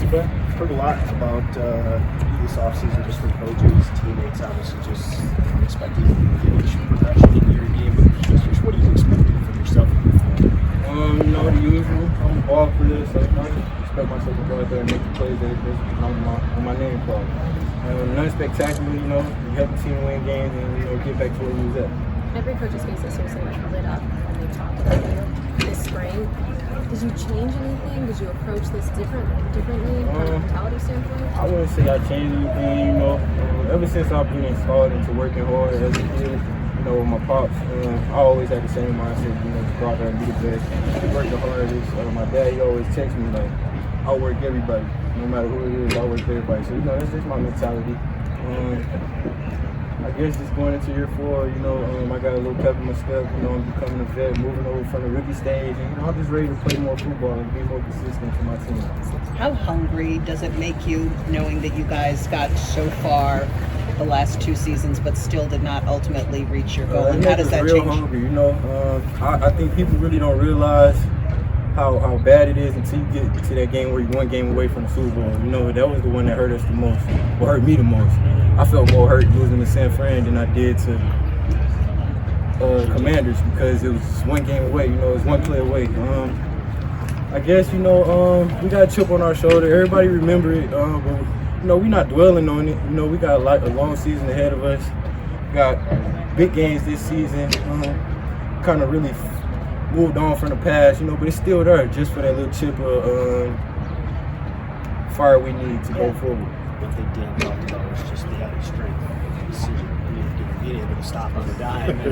Heard a lot about this offseason just from coaches, teammates, obviously just expecting innovation, progression in your game. But just what are you expecting from yourself? The usual. I'm ball for this, so I expect myself to go out there and make the plays that on my name card. Nothing spectacular, you help the team win games and get back to where we was at. Every coach's face is seriously lit up when they talk about you this spring. Did you change anything? Did you approach this differently from a mentality standpoint? I wouldn't say I changed anything, ever since I've been installed into working hard as a kid, with my pops, I always had the same mindset, to go out there and be the best, to work the hardest. My dad, he always texts me like, I'll work everybody, no matter who it is, I'll work everybody. So, that's just my mentality. I guess just going into year 4, I got a little pep in my step, I'm becoming a vet, moving over from the rookie stage, and I'm just ready to play more football and be more consistent for my team. How hungry does it make you knowing that you guys got so far the last 2 seasons but still did not ultimately reach your goal? And how does that real change? Hungry, I think people really don't realize how bad it is until you get to that game where you're 1 game away from the Super Bowl. That was the one that hurt us the most, or hurt me the most. I felt more hurt losing to San Fran than I did to Commanders because it was 1 game away. It was 1 play away. I guess we got a chip on our shoulder. Everybody remember it, but we're not dwelling on it. We got a long season ahead of us. We got big games this season. Kind of really moved on from the past, but it's still there just for that little chip of fire we need to go forward. One thing Dan talked about was just the added strength of decision, being able to stop on the dime.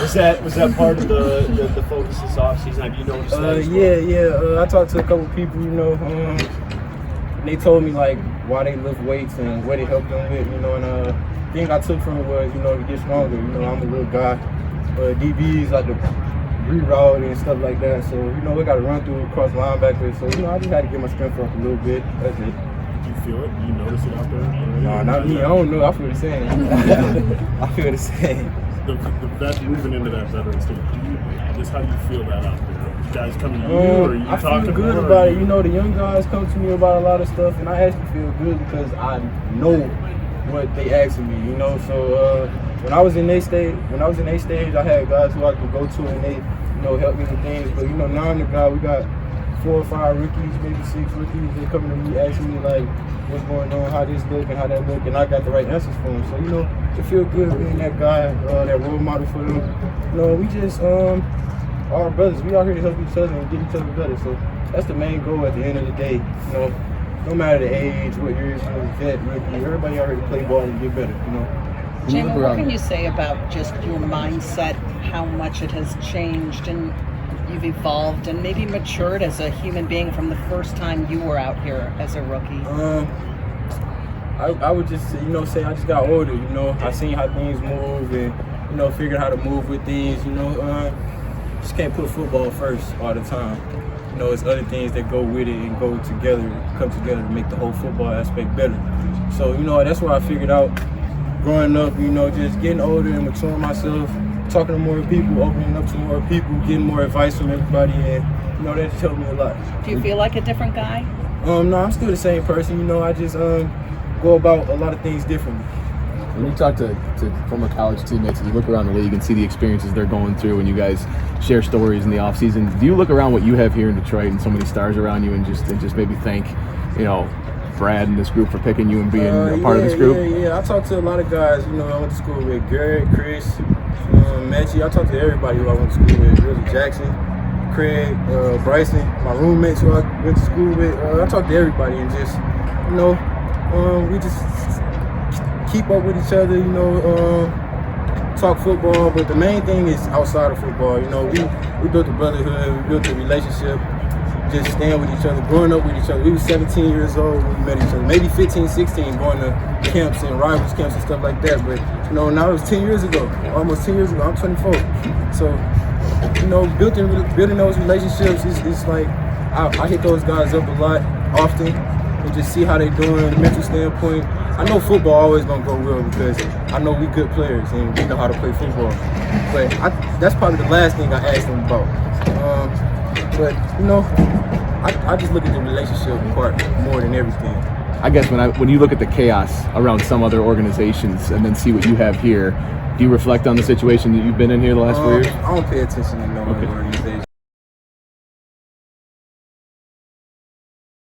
was that part of the focus this offseason? Have you noticed that? Yeah. I talked to a couple people, and they told me like why they lift weights and what it helped them with, and the thing I took from it was, to get stronger. I'm a little guy, DBs like to reroute and stuff like that. So, we got to run through across linebackers. So, I just had to get my strength up a little bit. That's it. Do you feel it? Do you notice it out there? No, not me. I don't know. I feel the same. I feel the same. The vet moving into that veteran stage, how do you feel that out there? Guys coming to you, or you talking to them? I feel good about it. The young guys come to me about a lot of stuff, and I actually feel good because I know what they asking me. So when I was in A stage, I had guys who I could go to and they, help me with things. But now I'm the guy. We got 4 or 5 rookies, maybe 6 rookies. They coming to me asking me like, what's going on, how this look, and how that look, and I got the right answers for them. So it feel good being that guy, that role model for them. We just our brothers. We out here to help each other and get each other better. So that's the main goal at the end of the day. No matter the age, what you're vet, rookie, everybody out here to play ball and get better. Jameson, what can you say about just your mindset, how much it has changed and you've evolved and maybe matured as a human being from the first time you were out here as a rookie? I would just, say I just got older, I seen how things move and, figured how to move with things, just can't put football first all the time. It's other things that go with it and come together to make the whole football aspect better. So, that's what I figured out growing up, just getting older and maturing myself, talking to more people, opening up to more people, getting more advice from everybody, and, that just helped me a lot. Do you feel like a different guy? No, I'm still the same person, I just go about a lot of things differently. When you talk to former college teammates and you look around the league and see the experiences they're going through and you guys share stories in the offseason, do you look around what you have here in Detroit and so many stars around you and just maybe thank, Brad and this group for picking you and being a part of this group? Yeah. I talked to a lot of guys, I went to school with Garrett, Chris, Mechie. I talked to everybody who I went to school with, Willie Jackson, Craig, Bryson, my roommates who I went to school with. I talked to everybody and just, we just keep up with each other, talk football, but the main thing is outside of football. We built a brotherhood, we built a relationship, just staying with each other, growing up with each other. We were 17 years old when we met each other, maybe 15, 16, going to camps and rivals camps and stuff like that. But, now it was 10 years ago, almost 10 years ago. I'm 24. So, building those relationships is like, I hit those guys up a lot, often, and just see how they doing, mental standpoint. I know football always gonna go well because I know we good players and we know how to play football. But that's probably the last thing I asked them about. But I just look at the relationship part more than everything. I guess when you look at the chaos around some other organizations and then see what you have here, do you reflect on the situation that you've been in here the last 4 years? I don't pay attention to no other organization.